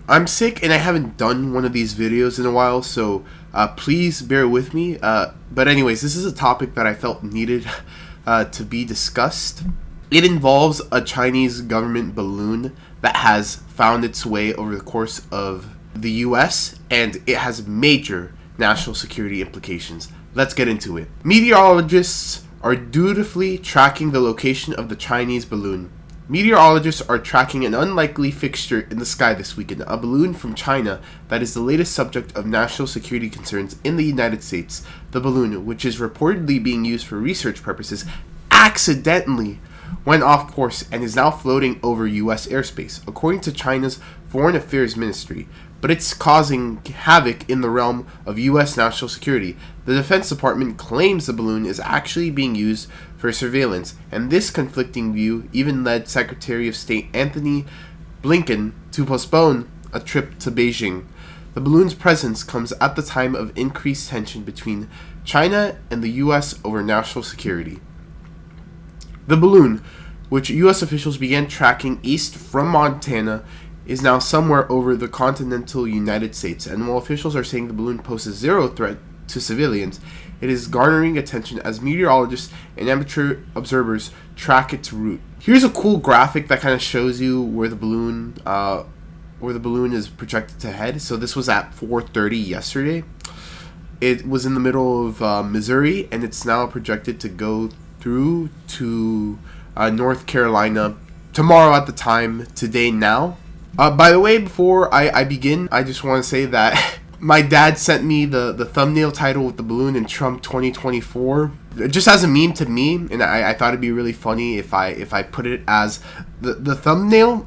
I'm sick and I haven't done one of these videos in a while, so please bear with me. But anyways, this is a topic that I felt needed to be discussed. It involves a Chinese government balloon that has found its way over the course of the US, and it has major national security implications. Let's get into it. Meteorologists are dutifully tracking the location of the Chinese balloon. Meteorologists are tracking an unlikely fixture in the sky this weekend, a balloon from China that is the latest subject of national security concerns in the United States. The balloon, which is reportedly being used for research purposes, accidentally went off course and is now floating over U.S. airspace, according to China's Foreign Affairs Ministry. But it's causing havoc in the realm of U.S. national security. The Defense Department claims the balloon is actually being used for surveillance, and this conflicting view even led Secretary of State Antony Blinken to postpone a trip to Beijing. The balloon's presence comes at the time of increased tension between China and the U.S. over national security. The balloon, which U.S. officials began tracking east from Montana, is now somewhere over the continental United States, and while officials are saying the balloon poses zero threat to civilians, it is garnering attention as meteorologists and amateur observers track its route. Here's a cool graphic that kind of shows you where the balloon is projected to head. So this was at 4:30 yesterday. It was in the middle of Missouri, and it's now projected to go through to North Carolina tomorrow at the time, today now. By the way, before I begin, I just want to say that my dad sent me the thumbnail title with the balloon in Trump 2024 just as a meme to me, and I thought it'd be really funny if I put it as the thumbnail.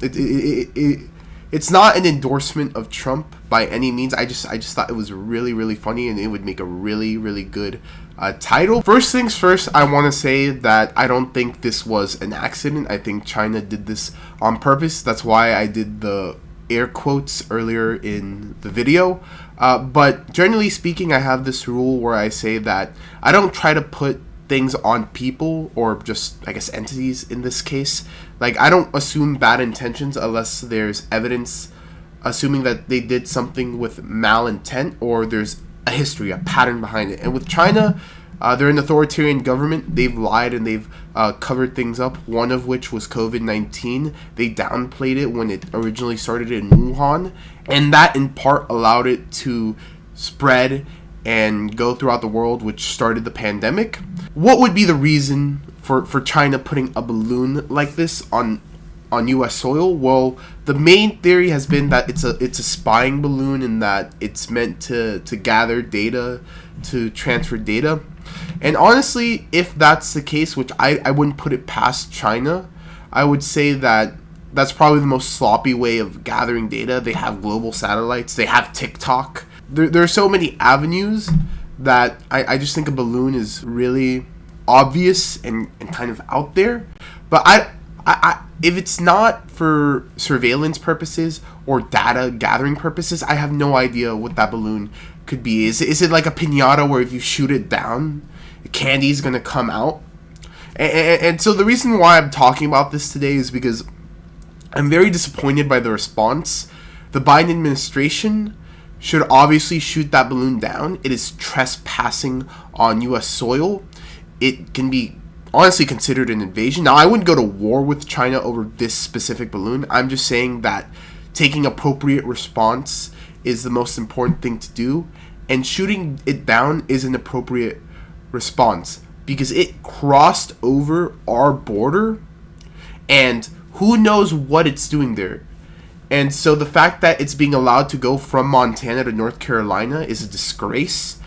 It's not an endorsement of Trump by any means. I just thought it was really, really funny, and it would make a really, really good title. First things first, I want to say that I don't think this was an accident. I think China did this on purpose. That's why I did the air quotes earlier in the video. But generally speaking, I have this rule where I say that I don't try to put things on people, or just, I guess, entities in this case. Like, I don't assume bad intentions unless there's evidence assuming that they did something with malintent, or there's a history, a pattern behind it. And with China, they're an authoritarian government. They've lied and they've covered things up, one of which was COVID-19. They downplayed it when it originally started in Wuhan, and that in part allowed it to spread and go throughout the world, which started the pandemic. What would be the reason for China putting a balloon like this on U.S. soil? Well, the main theory has been that it's a spying balloon, and that it's meant to gather data, to transfer data. And honestly, if that's the case, which I wouldn't put it past China, I would say that that's probably the most sloppy way of gathering data. They have global satellites. They have TikTok. There are so many avenues that I just think a balloon is really obvious and kind of out there. But I if it's not for surveillance purposes or data gathering purposes, I have no idea what that balloon could be. Is it like a piñata where if you shoot it down, the candy's gonna come out? And so the reason why I'm talking about this today is because I'm very disappointed by the response. The Biden administration should obviously shoot that balloon down. It is trespassing on U.S. soil. It can be honestly considered an invasion. Now, I wouldn't go to war with China over this specific balloon. I'm just saying that taking appropriate response is the most important thing to do, and shooting it down is an appropriate response because it crossed over our border, and who knows what it's doing there. And so the fact that it's being allowed to go from Montana to North Carolina is a disgrace.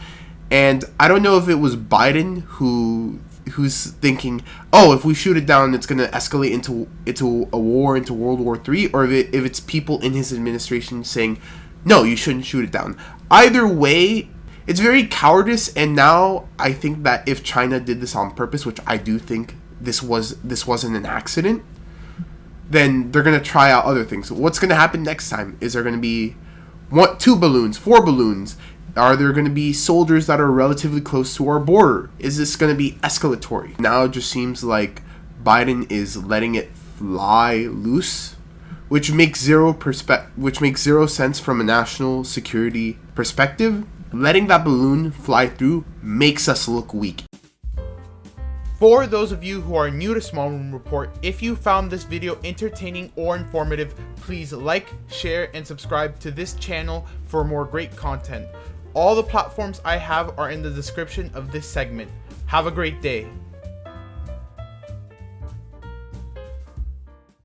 And I don't know if it was Biden who's thinking, oh, if we shoot it down, it's going to escalate into a war, into World War III, or if it's people in his administration saying, no, you shouldn't shoot it down. Either way, it's very cowardice. And now I think that if China did this on purpose, which I do think this wasn't an accident, then they're going to try out other things. So what's going to happen next time? Is there going to be 2 balloons, 4 balloons? Are there going to be soldiers that are relatively close to our border? Is this going to be escalatory? Now it just seems like Biden is letting it fly loose which makes zero sense from a national security perspective. Letting that balloon fly through makes us look weak. For those of you who are new to Small Room Report, if you found this video entertaining or informative, please like, share, and subscribe to this channel for more great content. All the platforms I have are in the description of this segment. Have a great day.